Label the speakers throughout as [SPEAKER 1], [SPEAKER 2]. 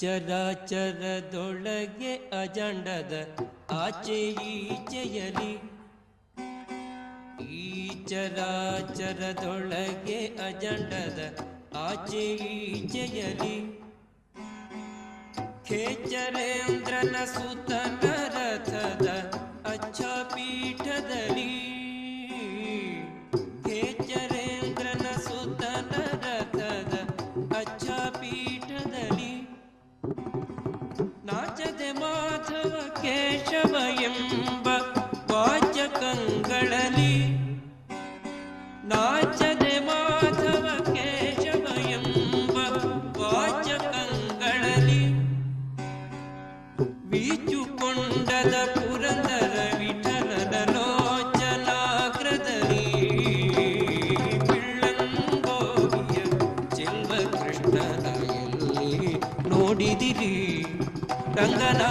[SPEAKER 1] ಚರಾಚರದೊಳಗೆ ಅಜಂಡದ ಆಚೆ ಈಚೆಯಲಿ, ಈ ಚರಾಚರದೊಳಗೆ ಅಜಂಡದ ಆಚೆ ಈಚೆಯಲಿ, ಖೇಚರೇಂದ್ರನ ಸುತನ ರಥದ ಅಚ್ಚ ಪೀಠದಲ್ಲಿ, ಖೇಚರೇಂದ್ರನ ಸುತನ ರಥದ ಅಚ್ಚ ಪೀಠದಲ್ಲಿ, ನಾಚದೆ ಮಾಧವ ಕೇಶವ ಎಂಬ ವಾಚಕಗಳಲ್ಲಿ, ನಾಚದೆ ಮಾಧವ ಕೇಶವ ಎಂಬ ವಾಚಕಗಳಲ್ಲಿ, ವೀಚುಕೊಂಡದ ಪುರಂದರ ವಿಠಲನ ಲೋಚನಾಗ್ರದಲ್ಲಿ, ಪಿಳ್ಳಂಗೋವಿಯ ಚೆಲ್ವ ಕೃಷ್ಣನ ಎಲ್ಲಿ ನೋಡಿದಿರಿ ರಂಗನ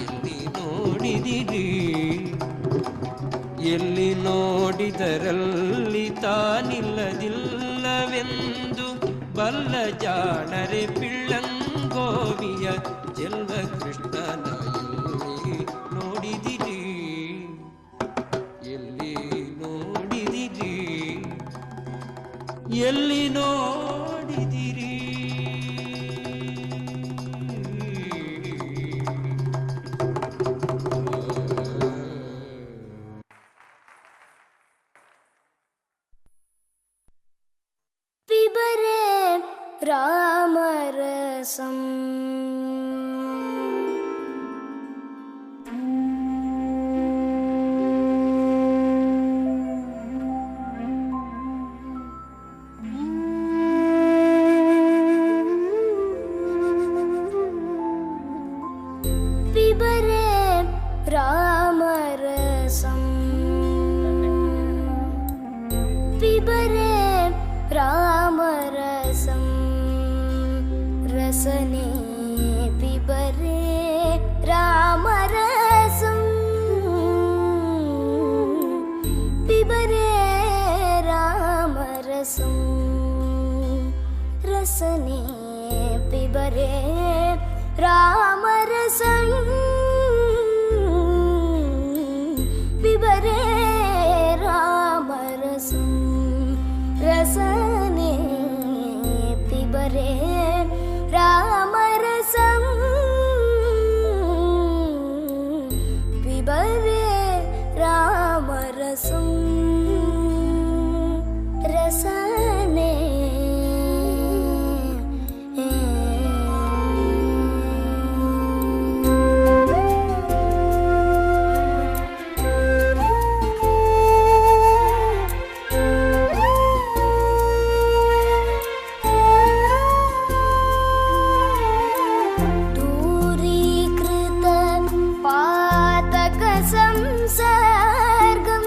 [SPEAKER 1] ಎಲ್ಲಿ ನೋಡಿದಿರಿ, ಎಲ್ಲಿ ನೋಡಿದರಲ್ಲಿ ತಾನಿಲ್ಲದಿಲ್ಲವೆಂದು ಬಲ್ಲ ಜಾಣರೆ ಪಿಳ್ಳಂಗೋವಿಯ ಚೆಲ್ವ ಕೃಷ್ಣನ ಎಲ್ಲಿ ನೋಡಿದಿರಿ, ಎಲ್ಲಿ ನೋಡಿದಿರಿ, ಎಲ್ಲಿ ನೋಡಿದಿರಿ.
[SPEAKER 2] पिबरे रामरसम् पिबरे रामरसम् पिबरे रामरसं रसने पिबरे रामरसं पिबरे रामरसं रसने पिबरे रामरसं पिबरे रामरसं रसने पिबरे रामरसं पिबरे रामरसं रसने संसर्गं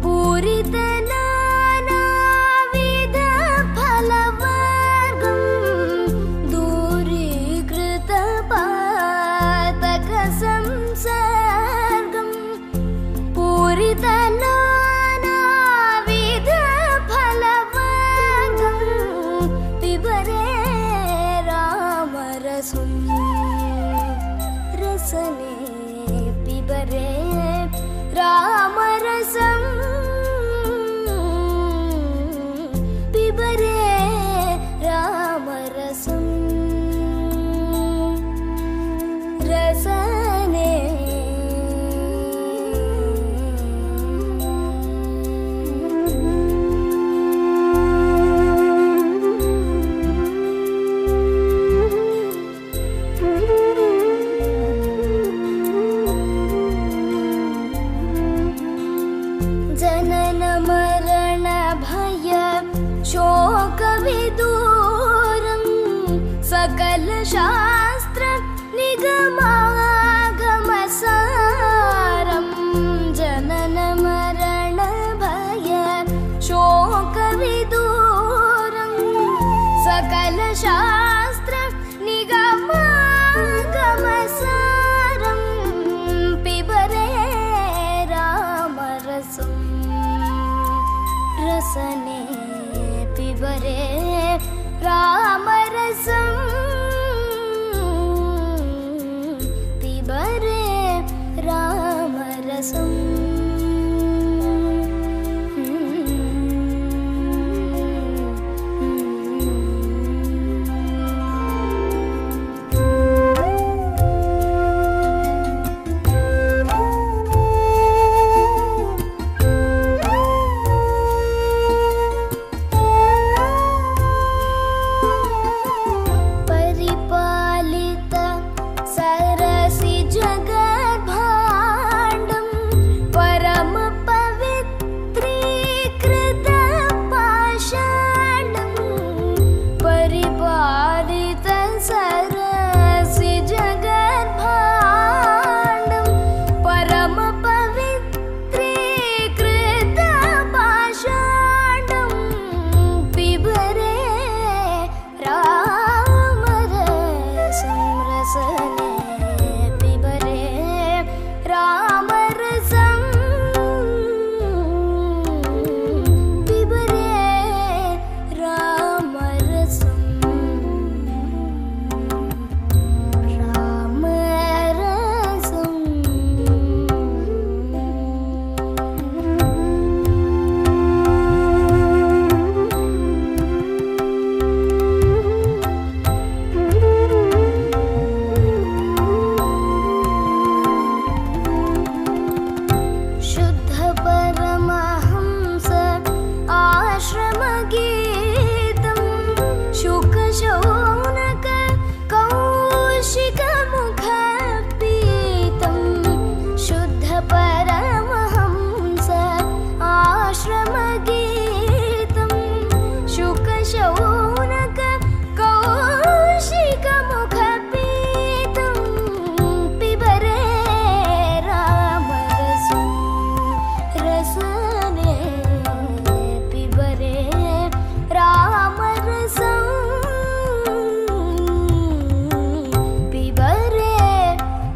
[SPEAKER 2] पूरितनानाविधफलवर्गं दूरीकृतपातकसंसर्गं पूरितनानाविधफलवर्गं पिबरे रामरसं रसने पिबरे रामरसं पिबरे रामरसं रसने जनन मरण भय शोकविदूरं सकल शास्त्र निगमागमसारं जनन मरण भय शोकविदूरं सकल शास्त्र निगमागमसारं पिबरे रामरसं रसने पिबरे रामरसं परमहंस आश्रमगीतं शुकशौनक कौशिकमुखपीतं पिबरे रामरसं रसने पिबरे रामरसं पिबरे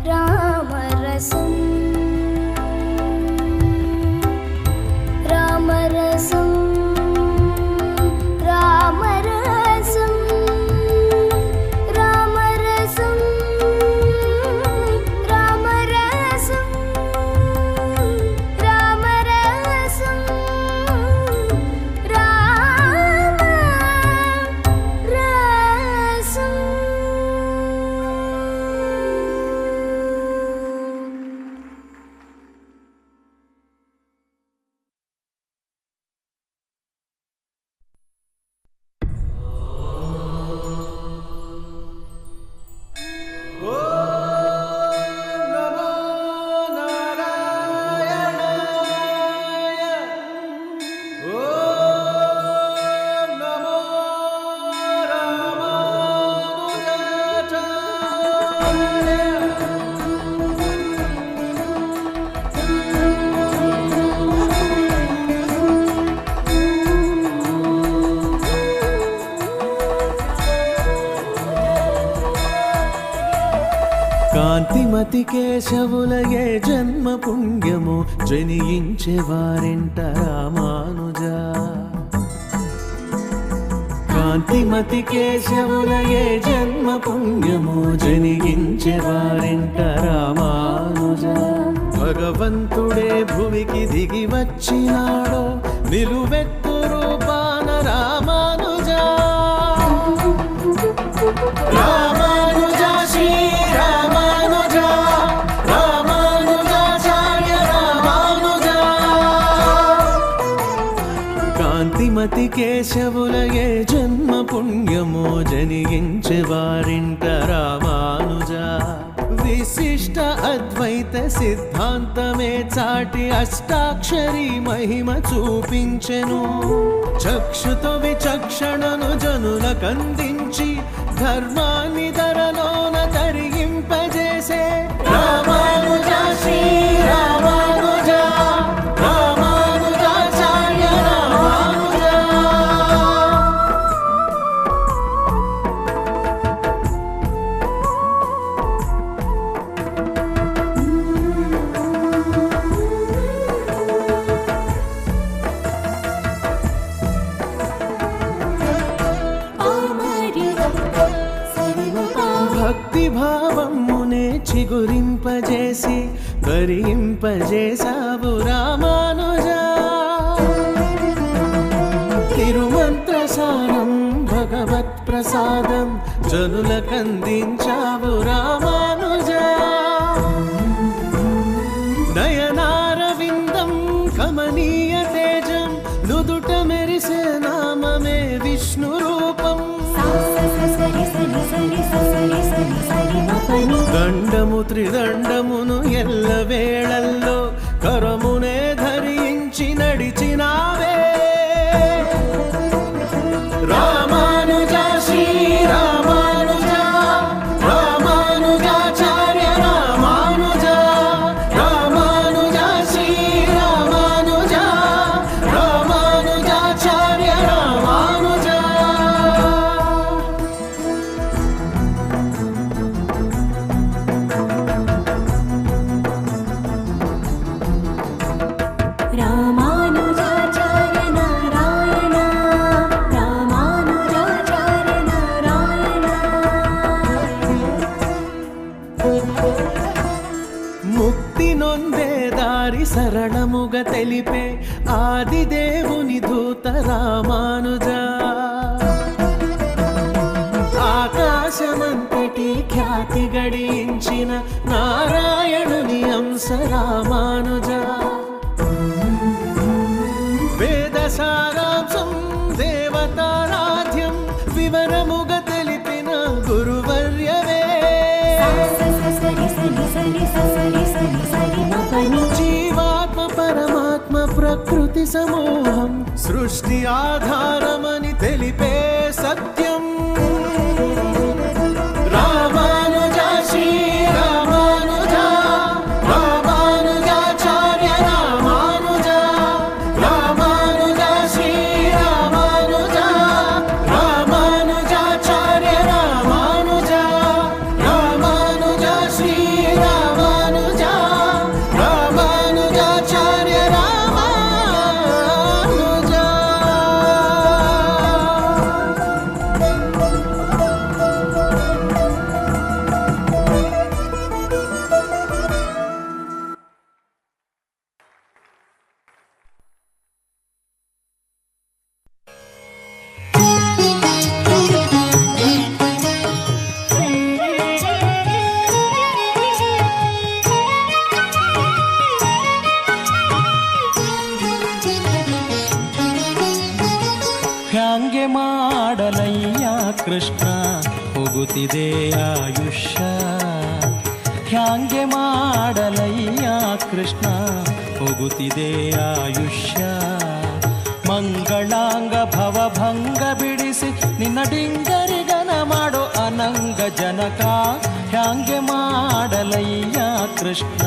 [SPEAKER 2] रामरसं रामरसं रामरसं रामरसं रामरसं रामरसं
[SPEAKER 3] కాంతిమతి కేశవులయే జన్మ పుణ్యము జనించే వారింట రామానుజ కాంతిమతి కేశవులయే జన్మ పుణ్యము జనించే వారింట రామానుజ భగవంతుడే భువికి దిగి వచ్చినాడో నిలువెత్తు రూపాన రామానుజ రామానుజ శ్రీ రామానుజ రామానుజాచార్య రామానుజ కాంతిమతి కేశవులయే జన్మ పుణ్యము జనించే వారింట రామానుజ విశిష్ట అద్వైత సిద్ధాంతమే చాటి అష్టాక్షరి మహిమ చూపించెను చక్షుతో విచక్షణను జనులకందించి ధర్మాన్ని ధరలోన తరింపజేసే రామానుజ శ్రీ రామానుజ రామానుజాచార్య రామానుజ భక్తి భావమునే చిగురింపజేసి తరింపజేసావు రామానుజ తిరుమంత్రసారం భగవత్ ప్రసాదం జనులకందించావు రామానుజ నయనారవిందం కమనీయ తేజం నుదుట మెరిసే నామమే విష్ణు రూపం దండము త్రిదండమును ఎల్ల వేళల్లో కరమునే ధరించి నడిచినావే రామానుజ శ్రీ రామానుజ రామానుజాచార్య రామానుజ రామానుజ శ్రీ రామానుజ రామానుజాచార్య రామానుజ
[SPEAKER 4] రామానుజాచార్య నారాయణ రామానుజాచార్య నారాయణ
[SPEAKER 3] ముక్తి నొందే దారి సరళముగా తెలిపే ఆదిదేవుని దూత రామానుజ ఆకాశమంతటి ఖ్యాతి గడించిన నారాయణుని అంశ రామానుజ వేద సారాంశం దేవతారాధ్యం వివరముగా తెలిపిన గురువర్యవే
[SPEAKER 4] సరి సరి సరి సరి సరి సరి సరి సరి
[SPEAKER 3] ప్రకృతి సమూహం సృష్టి ఆధారమని తెలిపే సత్యం రామానుజ శ్రీ రామానుజ రామానుజాచార్య రామానుజ రామానుజ శ్రీ రామానుజ రామానుజాచార్య రామానుజ రామానుజ శ్రీ రామానుజ రామానుజాచార్య రామానుజ.
[SPEAKER 5] ಹ್ಯಾಂಗೆ ಮಾಡಲಯ್ಯ ಕೃಷ್ಣ ಹೋಗುತ್ತಿದೆ ಆಯುಷ್ಯ ಹ್ಯಾಂಗೆ ಮಾಡಲಯ್ಯ ಕೃಷ್ಣ ಹೋಗುತ್ತಿದೆ ಆಯುಷ್ಯ ಮಂಗಳಾಂಗ ಭವಭಂಗ ಬಿಡಿಸಿ ನಿನ್ನ ಡಿಂಗರಿಗನ ಮಾಡೋ ಅನಂಗ ಜನಕ ಹ್ಯಾಂಗೆ ಮಾಡಲಯ್ಯ ಕೃಷ್ಣ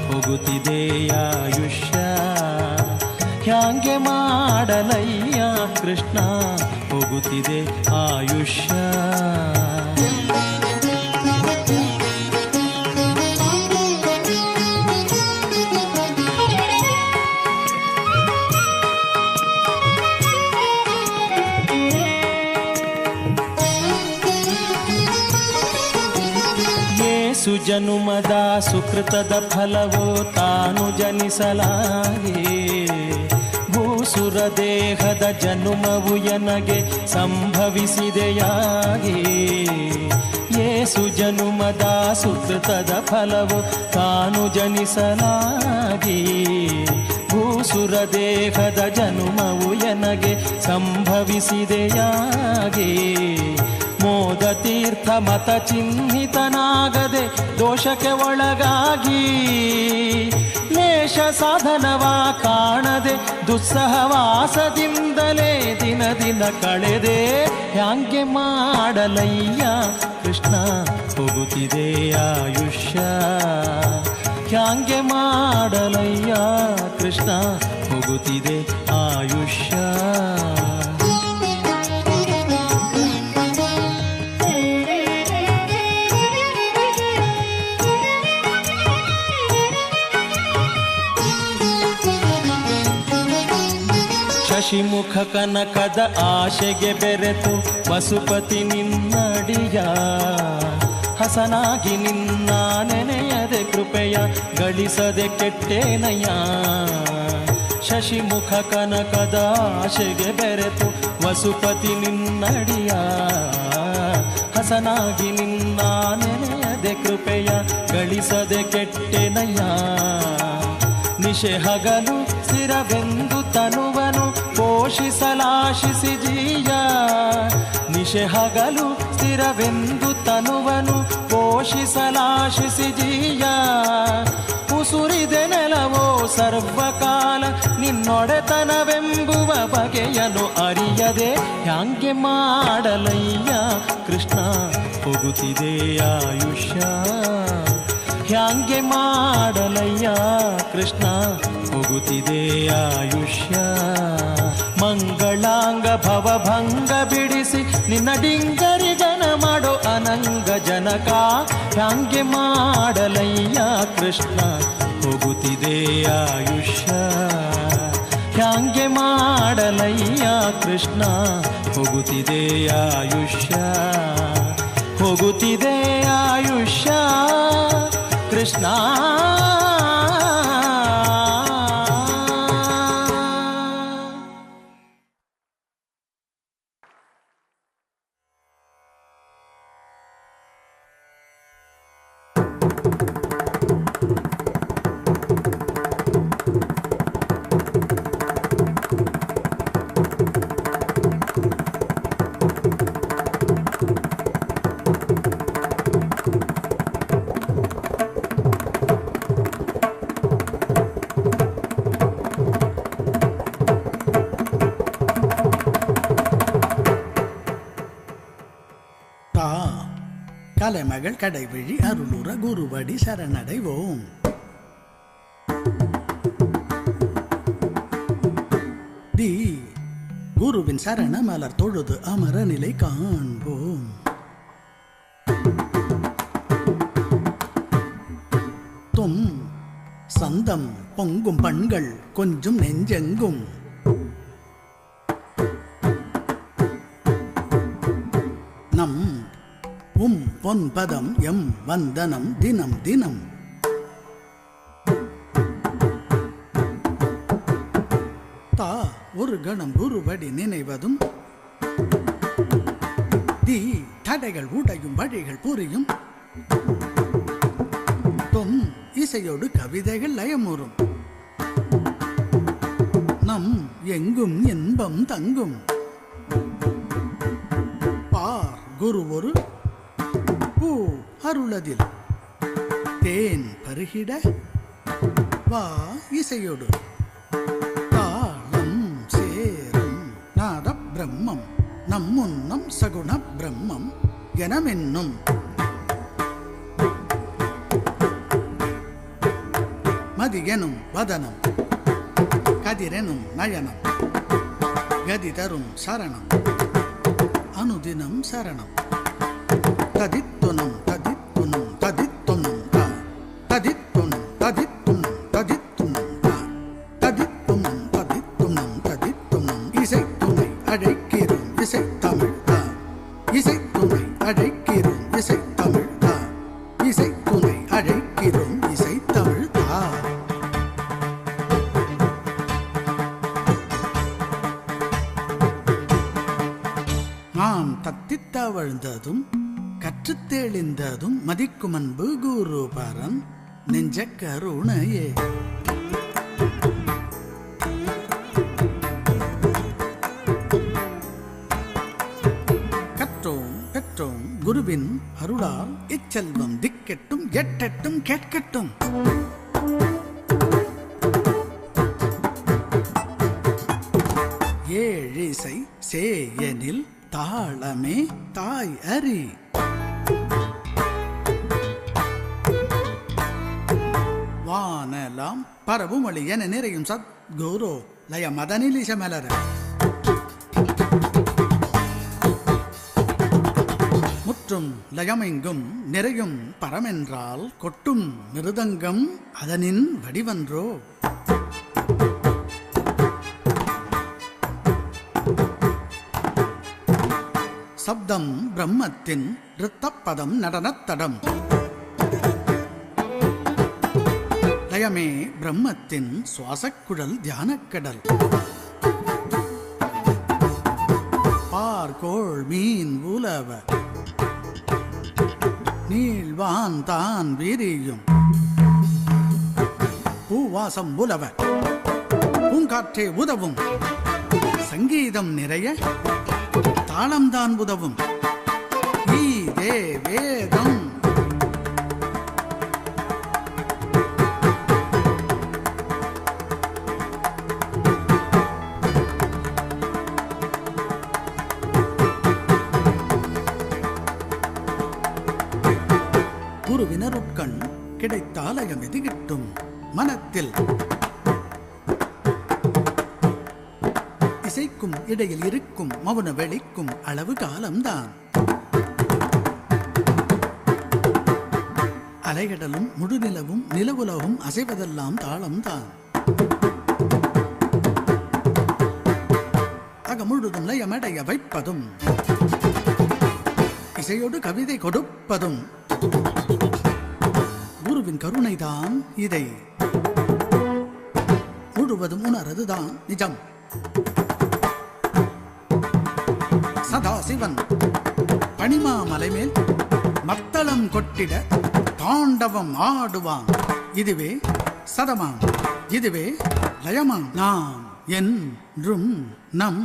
[SPEAKER 5] ಹೋಗುತ್ತಿದೆ ಆಯುಷ್ಯ ಹ್ಯಾಂಗೆ ಮಾಡಲಯ್ಯ ಕೃಷ್ಣ ಹೋಗುತ್ತಿದೆ ಆಯುಷ್ಯ ಯೇಸು ಜನುಮದ ಸುಕೃತದ ಫಲವೋ ತಾನು ಜನಿಸಲಾಗಿ ಭೂಸುರ ದೇಹದ ಜನುಮವು ಎನಗೆ ಸಂಭವಿಸಿದೆಯಾಗಿ ಯೇಸು ಜನುಮದ ಸುಕೃತದ ಫಲವು ತಾನು ಜನಿಸಲಾಗಿ ಭೂಸುರ ದೇಹದ ಜನುಮವು ಎನಗೆ ಸಂಭವಿಸಿದೆಯಾಗಿ ಮೋದ ತೀರ್ಥ ಮತ ಚಿಹ್ನಿತನಾಗದೆ ದೋಷಕ್ಕೆ ಒಳಗಾಗಿ ಲೇಷ ಸಾಧನವ ಕಾಣದೆ ದುಸ್ಸಹವಾಸದಿಂದಲೇ ದಿನ ದಿನ ಕಳೆದೆ ಹ್ಯಾಂಗೆ ಮಾಡಲಯ್ಯ ಕೃಷ್ಣ ಹೋಗುತ್ತಿದೆ ಆಯುಷ್ಯ ಹ್ಯಾಂಗೆ ಮಾಡಲಯ್ಯ ಕೃಷ್ಣ ಹೋಗುತ್ತಿದೆ ಆಯುಷ್ಯ ಶಶಿಮುಖ ಕನಕದ ಆಶೆಗೆ ಬೆರೆತು ವಸುಪತಿ ನಿನ್ನಡಿಯ ಹಸನಾಗಿ ನಿನ್ನ ನೆನೆಯದೆ ಕೃಪೆಯ ಗಳಿಸದೆ ಕೆಟ್ಟೇನಯ್ಯ ಶಶಿಮುಖ ಕನಕದ ಆಶೆಗೆ ಬೆರೆತು ವಸುಪತಿ ನಿನ್ನಡಿಯ ಹಸನಾಗಿ ನಿನ್ನ ನೆನೆಯದೆ ಕೃಪೆಯ ಗಳಿಸದೆ ಕೆಟ್ಟೆನಯ್ಯ ನಿಶೆ ಹಗಲು ಸ್ಥಿರವೆಂದು ತನುವನು ಪೋಷಿಸಲಾಶಿಸಿ ಜೀಯ ನಿಶೆ ಹಗಲು ಸ್ಥಿರವೆಂದು ತನುವನು ಪೋಷಿಸಲಾಶಿಸಿ ಜೀಯ ಉಸುರಿದೆ ನೆಲವೋ ಸರ್ವಕಾಲ ನಿನ್ನೊಡೆತನವೆಂಬುವ ಬಗೆಯನು ಅರಿಯದೆ ಹ್ಯಾಂಗೆ ಮಾಡಲಯ್ಯ ಕೃಷ್ಣ ಹೋಗುತ್ತಿದೆ ಆಯುಷ್ಯ ಹ್ಯಾಂಗೆ ಮಾಡಲಯ್ಯ ಕೃಷ್ಣ ಹೋಗುತ್ತಿದೆ ಆಯುಷ್ಯ ಮಂಗಳಾಂಗ ಭವಭಂಗ ಬಿಡಿಸಿ ನಿನ್ನ ಡಿಂಗರಿಗನ ಮಾಡೋ ಅನಂಗ ಜನಕ ಹ್ಯಾಂಗೆ ಮಾಡಲಯ್ಯ ಕೃಷ್ಣ ಹೋಗುತ್ತಿದೆ ಆಯುಷ್ಯ ಹ್ಯಾಂಗೆ ಮಾಡಲಯ್ಯ ಕೃಷ್ಣ ಹೋಗುತ್ತಿದೆ ಆಯುಷ್ಯ ಹೋಗುತ್ತಿದೆ ಆಯುಷ್ಯ ಕೃಷ್ಣ
[SPEAKER 6] கலைமகள் கடைவிழி அருளுற குருவடி சரணடைவோம். தி குருவின் சரண மலர் தொழுது அமர நிலை காண்போம். தும் சந்தம் பொங்கும் பண்கள் கொஞ்சம் நெஞ்செங்கும் நம் பொன்பதம் எம் வந்தனம் தினம் தினம். தா ஒரு கணம் குருவடி நினைவதும் தி தடைகள் உடையும் வழிகள் புரியும். தொம் இசையோடு கவிதைகள் லயமுறும். நம் எங்கும் இன்பம் தங்கும். பார் குரு ஒரு பூ அருளதில் தேன் பருகிட வா இசையோடு தாளம் சேரும். நாத பிரம்மம் நம் முன்னம் சகுண பிரம்மம் எனமென்னும் மதியனும் வதனம் கதிரெனும் நயனம் கதி தரும் சரணம் அனுதினம் சரணம். ததித்துனம் ததித்துனம் ததித்துனம் ததித்துனம் ததித்துனம் ததித்துனம் ததித்துனம் ததித்துனம் ததித்துனம். இசைத்துணை அழைக்கிறோம் இசை தமிழ் தான். இசைத்துணை அழைக்கிறோம் இசை தமிழ் தான். இசைத்துணை அழைக்கிறோம் இசை தமிழ் தான். நாம் தத்தித்தவழ்ந்ததும் கற்றுத் தெளிந்ததும் மதிக்கும் அன்பு குரு பரன் நெஞ்ச கருணையே. கற்றோம் பெற்றோம் குருவின் அருளால் இச்செல்வம் திக்கெட்டும் எட்டெட்டும் கேட்கட்டும். ஏழிசை சேயனில் தாளமே தாய் அறி. வானலாம் பரவுமொழி என நிறையும் சத்குரு லய மதனிலிச மலர. முற்றும் லயமெங்கும் நிறையும் பரமென்றால் கொட்டும் மிருதங்கம் அதனின் வடிவன்றோ. சப்தம் பிரம்மத்தின் ரித்தப்பதம் நடனத்தடம். லயமே பிரம்மத்தின் சுவாசக்குழல் தியானக்கடல். பார்கோள் மீன் உலவ நீள்வான் தான் விரியும். பூவாசம் உலவ பூங்காற்றே உதவும். சங்கீதம் நிறைய தாளம்தான் உதவும். ஈதே வேதம். குருவினருட்கண் கிடைத்தால் அயமெது கிட்டும். மனத்தில் இசைக்கும் இடையில் இருக்கும் மௌன வெளிக்கும் அளவு காலம்தான். அலைகடலும் முழுநிலவும் நிலவுலகும் அசைவதெல்லாம் தாளம்தான். அகமுழுதும் லயமடைய வைப்பதும் இசையோடு கவிதை கொடுப்பதும் குருவின் கருணைதான். இதை முழுவதும் உணர்வதுதான் நிஜம். சதாசிவன் பனிமாமலை மேல் மத்தளம் கொட்டிட தாண்டவம் ஆடுவான். இதுவே சதமாம், இதுவே லயமாம். நாம் என்றும் நம்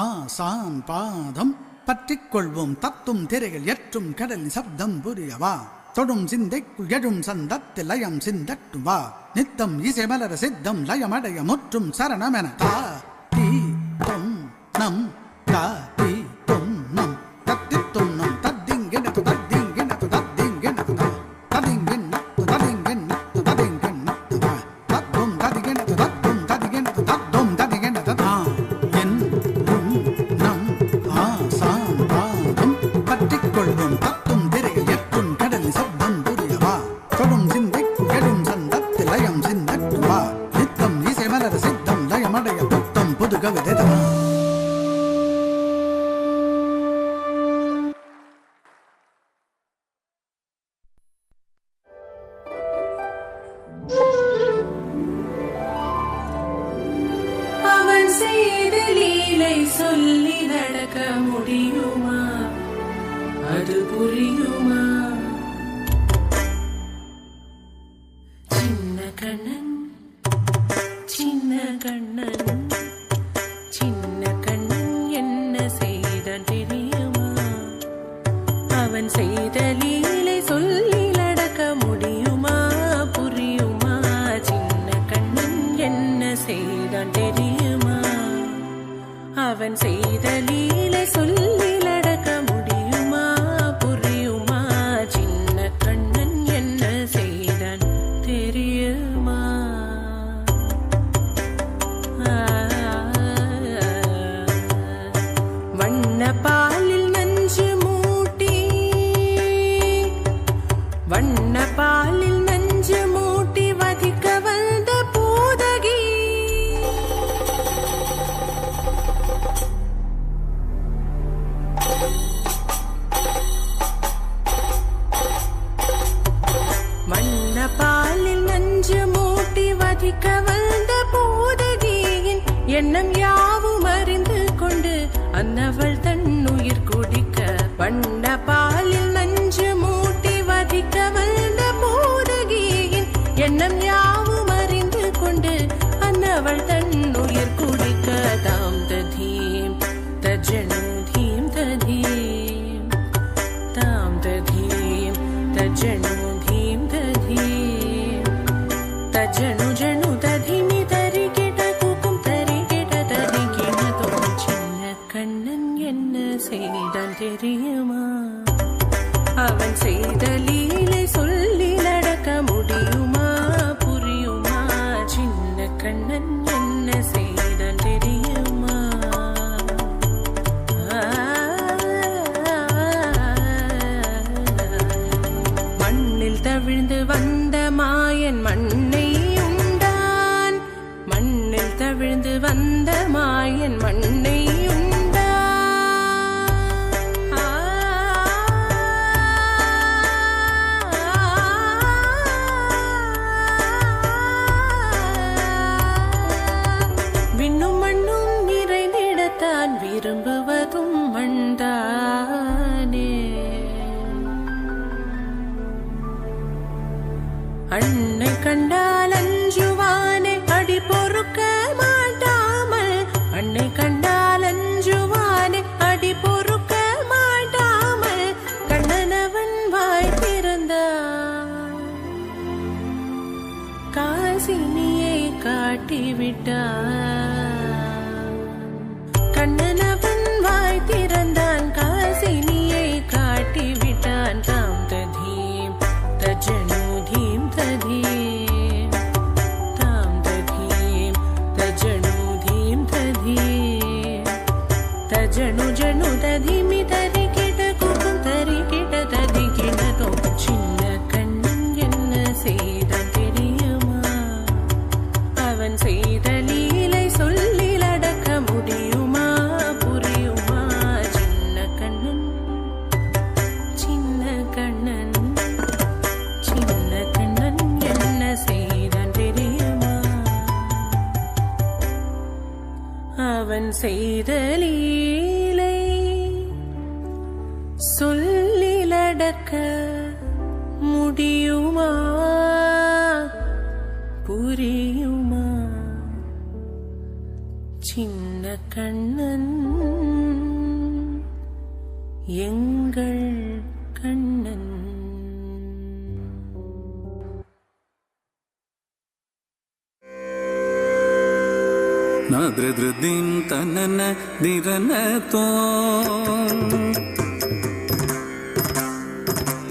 [SPEAKER 6] ஆசான் பாதம் பற்றிக் கொள்வோம். தத்தும் திரைகள் எற்றும் கடலின் சப்தம் புரியவா. தொடும் சிந்தைக்குள் எழும் சந்தத்தில் லயம் சிந்தட்டு வா. நித்தம் இசை மலர சித்தம் லயமடைய முற்றும் சரணமென. தா தி தொம் நம் தா தி தொம் நம் தத்தி தொம் நம் தத்திங்கிணத்து தத்திங்கிணத்து தத் சகத சித்தம் லயமடைய புத்தம் புது கவிதைதான்.
[SPEAKER 4] அவன் செய்த லீலை சொல்லி நடக்க முடியுமா? அது புரியுமா? சின்ன கண்ணன் சின்ன கண்ணன் சின்ன கண்ணன் என்ன செய்தான் தெரியுமா? அவன் செய்த லீலை சொல்லி நடக்க முடியுமா? புரியுமா? சின்ன கண்ணன் என்ன செய்தான் தெரியுமா? அவன் செய்த லீலை சொல்லி நடக்க முடியுமா? புரியுமா? சின்ன கண்ணன் என்ன செய்தான் தெரியுமா? வண்ண பாலில் நஞ்சு மூட்டி வண்ண பாலில் நஞ்சு மூட்டி வதிக்க வந்த பூதகி வண்ண பாலில் நஞ்சு மூட்டி வதிக்க வந்த பூதகியின் எண்ணம் யாவும் அறிந்து கொண்டு அன்னவள் தன்னுயிர் குடிக்க வண்ண பாலில் நஞ்சு மூட்டி வதிக்க வந்த பூதகியின் எண்ணம் யாவும் அறிந்து கொண்டு அன்னவள் தன்னுயிர் குடிக்க தாம் ததீம் தஜனு தீம் ததீம் தாம் ததீம் தஜனு தீம் ததீம் தஜனு ஜனு ததிமி தரி கிட கூக்கும் தரி கிட தரி கிணதோம் சின்ன கண்ணன் என்ன செய்தான் தெரியுமா? அவன் செய்த லீலை சொல்லி நடக்க முடியுமா? புரியுமா? சின்ன கண்ணன் என்ன செய்தான் தெரியுமா? மண்ணில் தவிழ்ந்து வந்த மாயன் மண்ணை உண்டான் மண்ணில் தவிழ்ந்து வந்த மாயன் மண்ணை உண்டான் விண்ணும் மண்ணும் நிறைந்திடத்தான் விரும்புவதும் மண்தானே. அன்னை கண்டால் அஞ்சுவானே அடி பொறுக்க மாட்டாமல் அன்னை கண்டால் அஞ்சுவானே அடி பொறுக்க மாட்டாமல் கண்ணனவன் வாய் திறந்தான் காசினியை காட்டிவிட்டான். கண்ணனவன் வாய் திறந்தான் காசினியை காட்டிவிட்டான். தாம் ததீம் தஜனு தீம் ததீம் தாம் ததீம் தஜனு தீம் ததீம் தஜனு ஜனு ததிமி தரி கிட கூக்கும் தரி கிட ததி கிணதோம் சின்ன கண்ணன் என்ன செய்தான் தெரியுமா? அவன் செய்த லீலை சொல்லி நடக்க முடியுமா? புரியுமா? சின்ன கண்ணன் சின்ன கண்ணன் சின்ன கண்ணன் என்ன செய்தான் தெரியுமா? அவன் செய்த லீலை சொல்லி நடக்க முடியுமா? புரியுமா? சின்ன கண்ணன் எங்கள் கண்ணன்.
[SPEAKER 7] நாத்ரதின் தனன திரன தோம்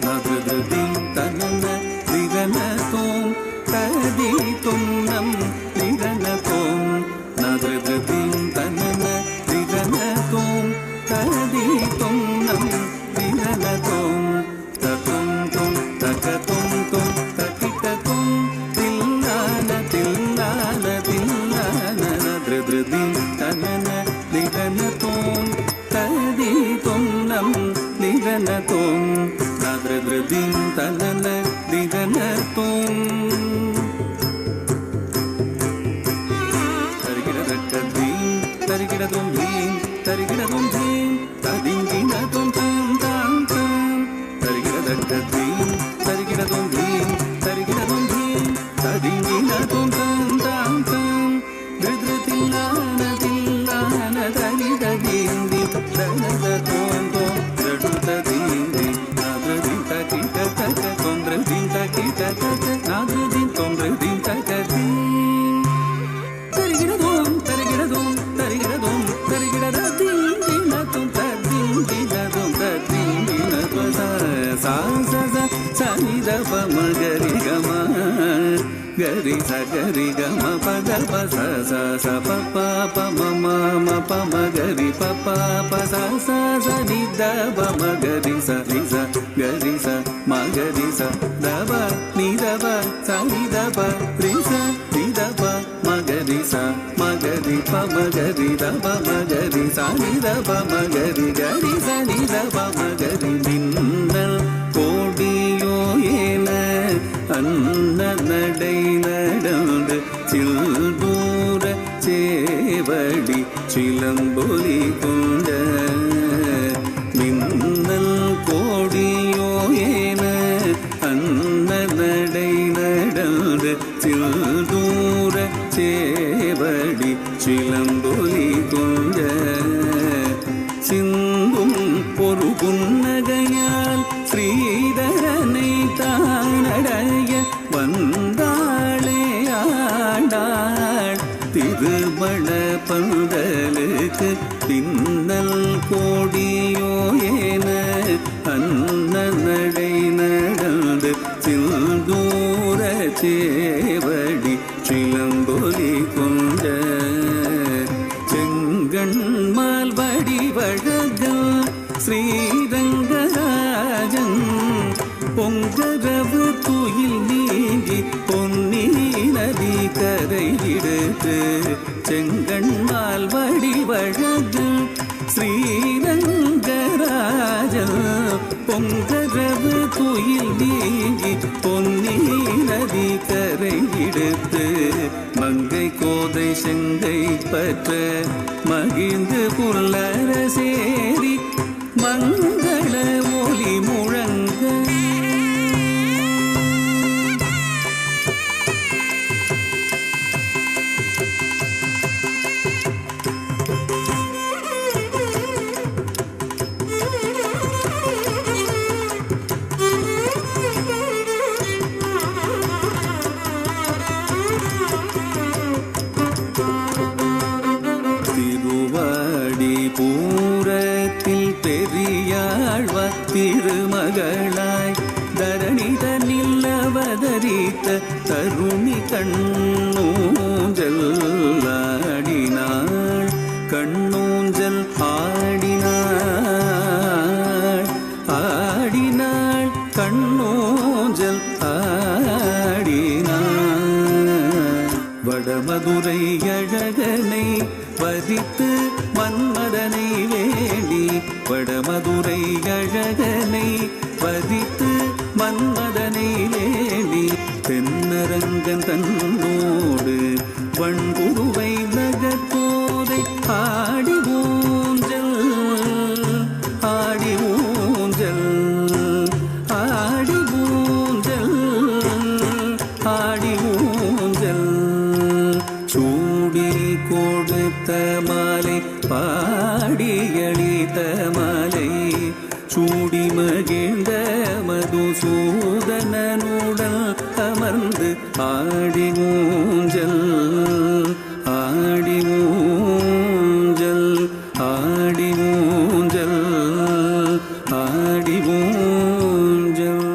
[SPEAKER 7] நாத்ரதின் தனன திரன தோம் ததி துன்னம் திரன தோம் நாத்ரதின் தனன திரன தோம் ததி துன்னம் திரன தோம் ததும் தும் தகதும் தும் தகிததும் தில்லான தில்லான தில்லான நதிருதிம் தனன நிகனதோம் ததி தொன்னம் நிகனதோம் நதிருதிம் தனன நிகனதோம் தரிகிடதும் தீம் தரிகிடதும் தீம் ததிங்கினதும் தாம் தாம் தாம் தரிகிடதீம் தரிகிடதும் தீம் தரிகிடதும் தீம் ததிங்கினதும் தாம் தாம் தாம் திருதில்லான தில்லான தரிதீந்தி தனத தோந்தோம் தடுதீந்தி நாதுதின் தகிட தக தொந்திரதின் தகிட தக நாதுதின் தொந்திரதின் தகதீம் தரிகிடதும் தரிகிடதும் தரிகிடதும் தரிகிடதீந்தினதும் ததீந்தினதும் ததீந்தினதும் சாச சனிதப மகரி கம கரி சகரி கம பத பச ச ப ப ம ம ப மகரி ப ப ப ச சனி தப மகரி ச ரி ச கரி ச மகரி ச தப நி தப சனி தப ரி ச ரி தப மகரி ச மகரி ப மகரி தப மகரி சனி தப மகரி கரி சனி தப மகரி மின்னல் கோடியோ ஏன அன்ன நடை நடந்து சில்தூர சேவடி சிலம்பொலி கொண்ட மின்னல் கோடியோ ஏன அன்ன நடை நடந்து சில்தூர சேவடி சிலம்பொலி கொண்ட சிந்தும் ஒரு புன்னகையால் ஸ்ரீதரனை தானடைய வந்தாளே ஆண்டாள் திருமண பந்தலுக்கு பின்னல் கோடியோ ஏன அன்ன நடை நடந்து சிந்தூர சேவடி சிலம்பொலி கொண்ட செங்கண்மால் வடிவழகன் ஸ்ரீரங்கராஜன் பொங்கரவு துயில் நீங்கி பொன்னி நதி கரை எடுத்து செங்கண்மால் வடிவழகன் ஸ்ரீரங்கராஜன் பொங்கரவு துயில் நீங்கி பொன்னி நதி கரை எடுத்து மங்கை கோதை செங்கை பற்ற மகிழ்ந்து புல்லர சேரி மங்கள ஒலி முழங்க பூரத்தில் பெரியாழ்வ திருமகளாய் தரணி தன்னில் அவதரித்த தருணி கண்ணூஞ்சல் ஆடினாள் கண்ணூஞ்சல் ஆடினாள் ஆடினாள் கண்ணூஞ்சல் ஆடினாள் வடமதுரை அழகனை வதித்து மன்மதனை வேண்டி வடமதுரை அழகனை வதித்து மன்மதனை வேண்டி தென்னரங்கன் தன்னோடு வண்புருவை நகர்கோதை ஆடி ஊஞ்சல் ஆடி ஊஞ்சல் ஆடி ஊஞ்சல் ஆடி ஊஞ்சல் சூடி கொடுத்த மாலை பாடியளித்த மாலை சூடி மகிழ்ந்த மதுசூதனனுடன் அமர்ந்து ஆடி ஊஞ்சல் ஆடி ஊஞ்சல் ஆடி ஊஞ்சல் ஆடி ஊஞ்சல்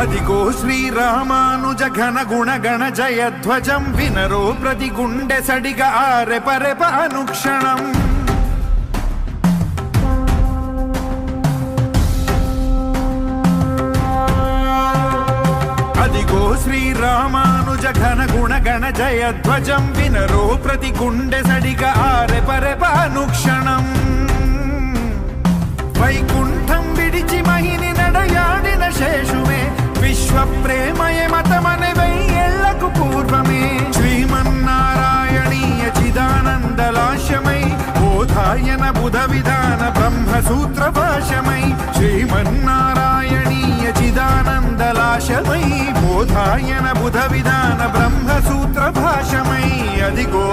[SPEAKER 8] అదిగో శ్రీరామానుజ ఘన గుణ గణ జయధ్వజం వినరో ప్రతి గుండె సడిగా ఆరెపరెప అనుక్షణం. అదిగో శ్రీరామానుజ ఘన గుణ గణ జయధ్వజం వినరో ప్రతి గుండె సడిగా ఆరెపరెప అనుక్షణం. వైకుంఠం విడిచి మహిని నడయాడిన శేషువే విశ్వ ప్రేమయే మతమనే వెయ్యేళ్లకు పూర్వమే. శ్రీమన్నారాయణీయ చిదానందలాశమై బోధాయన బుధ విధాన బ్రహ్మసూత్ర భాషమై. శ్రీమన్నారాయణీయ చిదానందలాశమై బోధాయన బుధ విధాన బ్రహ్మసూత్ర భాషమై. అదిగో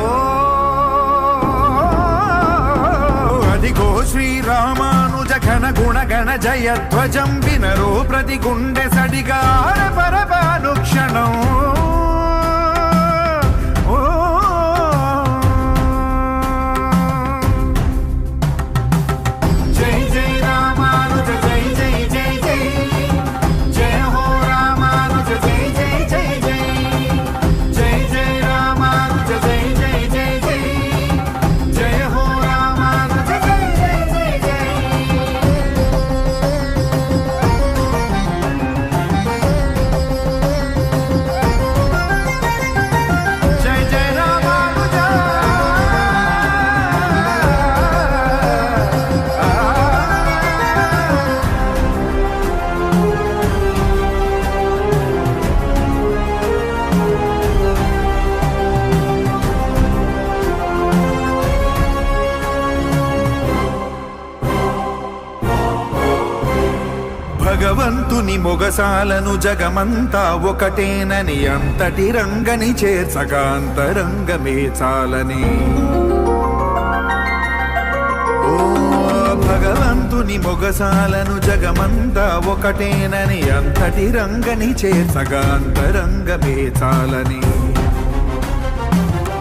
[SPEAKER 8] అదిగో శ్రీరామానుజ ఘన గుణ గణ జయధ్వజం వినరో ప్రతి గుండె సడిగా ఆరపరపానుక్షణం. జై జై రామానుజ జై జై జై జై జయ హో రామానుజ జై జై జై జై జై జై రామానుజ జై జై జై జై జయ హో రామానుజ జై జై జై జై. జై జై రామానుజ. భగవంతుని మొగసాలను జగమంతా ఒకటేనని అంతటి రంగని చేర్చగా అంతరంగమే చాలని. ఓ భగవంతుని మొగసాలను జగమంతా ఒకటేనని అంతటి రంగని చేర్చగా అంతరంగమే చాలని.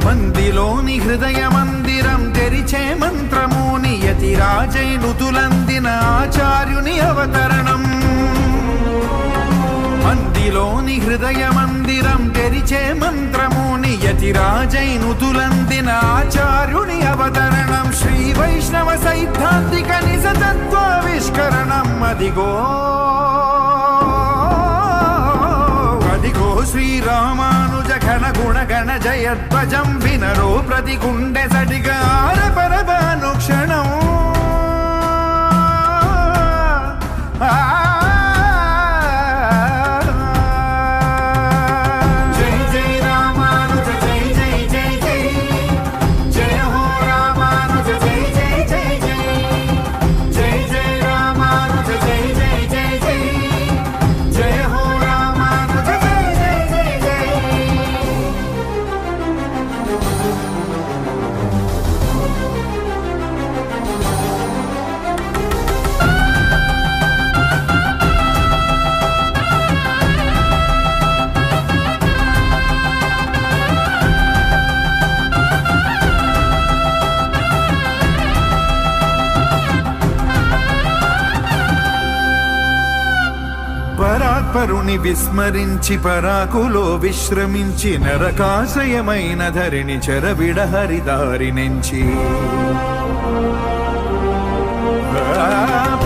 [SPEAKER 8] మందిలోని హృదయ మందిరం తెరిచే మంత్రమూని యతిరాజై నుతులందిన ఆచార్యుని అవతరణం. మందిలోని హృదయ మందిరం తెరిచే మంత్రమూని యతిరాజై నుతులందిన ఆచార్యుని అవతరణం. శ్రీ వైష్ణవ సైద్ధాంతిక నిజతత్వావిష్కరణం. అదిగో అదిగో శ్రీరామానుజ ఘన గుణ గణ జయధ్వజం వినరో ప్రతి గుండె సడిగా ఆరపరపానుక్షణం. జై జై రామానుజ జై జై జై జై జయ హో రామానుజ జై జై జై జై జై జై రామానుజ జై జై జై జై జయ హో రామానుజ జై జై జై జై. పరాత్పరుని విస్మరించి పరాకులో విశ్రమించి నరకాశయమైన ధరిని చెరవిడ హరిదారి నుంచి.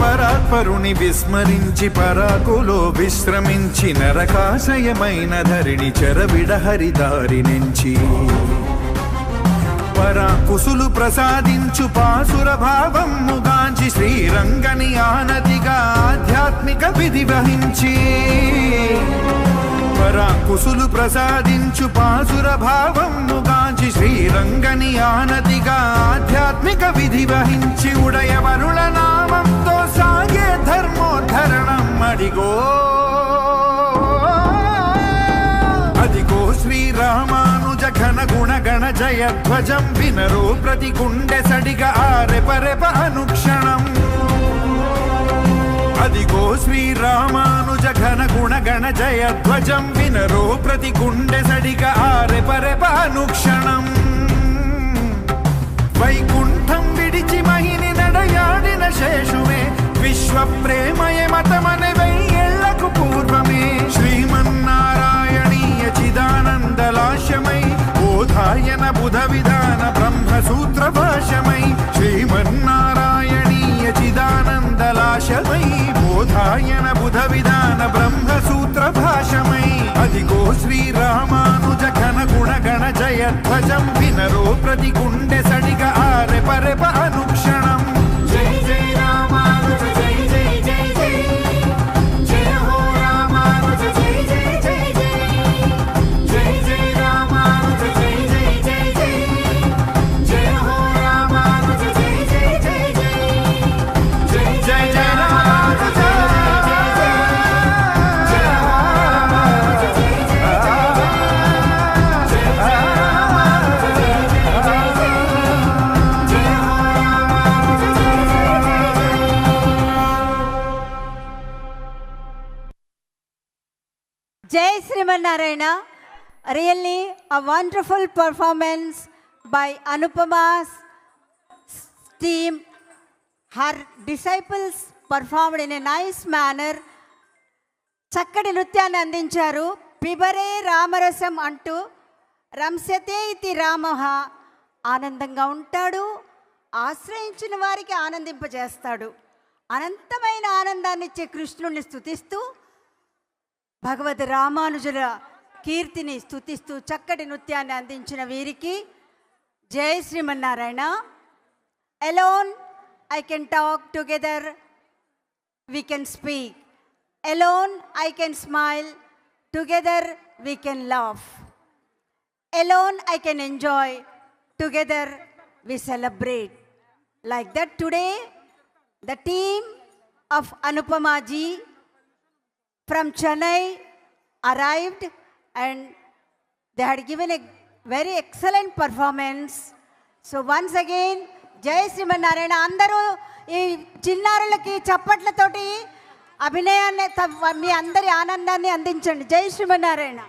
[SPEAKER 8] పరాత్పరుని విస్మరించి పరాకులో విశ్రమించి నరకాశయమైన ధరిని చెరవిడ హరిదారి నుంచి. పరాకుసులు ప్రసాదించు పాసుర భావముగాంచి శ్రీరంగని ఆనతిగా ఆధ్యాత్మిక విధి వహించి. పరాకుసులు ప్రసాదించు పాసుర భావముగాంచి శ్రీరంగని ఆనతిగా ఆధ్యాత్మిక విధి వహించి. ఉడయవరుల నామంతో సాగే ధర్మోద్ధరణం. అడిగో అదిగో శ్రీరామానుజ ఘన గుణ గణ జయధ్వజం వినరో ప్రతి గుండె సడిగా ఆరెపరెప అనుక్షణం. అదిగో శ్రీరామానుజ ఘన గుణ గణ జయధ్వజం వినరో ప్రతి గుండె సడిగా ఆరెపరెప అనుక్షణం. వైకుంఠం విడిచి మహిని నడయాడిన శేషువే విశ్వ ప్రేమయే మతమనే వెయ్యేళ్లకు పూర్వమే. मे श्रीमन्नारायणीय चिदानन्दलाशमै बोधायन बुध विधान ब्रह्मसूत्र भाषमै श्रीमन्नारायणीय चिदानन्दलाशमै बोधायन बुध विधान ब्रह्मसूत्र भाषमै अधिको श्रीरामानुज घन गुण गण जयध्वजं विनरो प्रतिकुण्डे सडिग आरे परेप अनुक्षणम् जय जय रामानुज जय जय जय जय जय हो रामानुज जय जय जय जय जय जय रामानुज जय जय जय जय जय हो रामानुज जय जय जय जय जय जय जय रामानुज जय
[SPEAKER 9] Jai Srimanarayana, really a wonderful performance by Anupama's team. Her disciples performed in a nice manner. చక్కటి నృత్యాన్ని అందించారు. పిబరే రామరసం అంటూ రంసతే ఇతి రామః, ఆనందంగా ఉంటాడు, ఆశ్రయించిన వారికి ఆనందింపజేస్తాడు. అనంతమైన ఆనందాన్ని ఇచ్చే కృష్ణుడిని స్తుతిస్తూ భగవద్ రామానుజుల కీర్తిని స్తుతిస్తూ చక్కటి నృత్యాన్ని అందించిన వీరికి జై Srimannarayana. Alone I can talk, together we can speak. Alone I can smile, together we can laugh. Alone I can enjoy, together we celebrate. Like that today the team of Anupama ji from Chennai arrived and they had given a very excellent performance. So once again, Jai Srimanarayana. Andaru ee chinnarulaki chappatlatoti అభినయాన్ని మీ అందరి ఆనందాన్ని అందించండి. జై శ్రీమన్నారాయణ.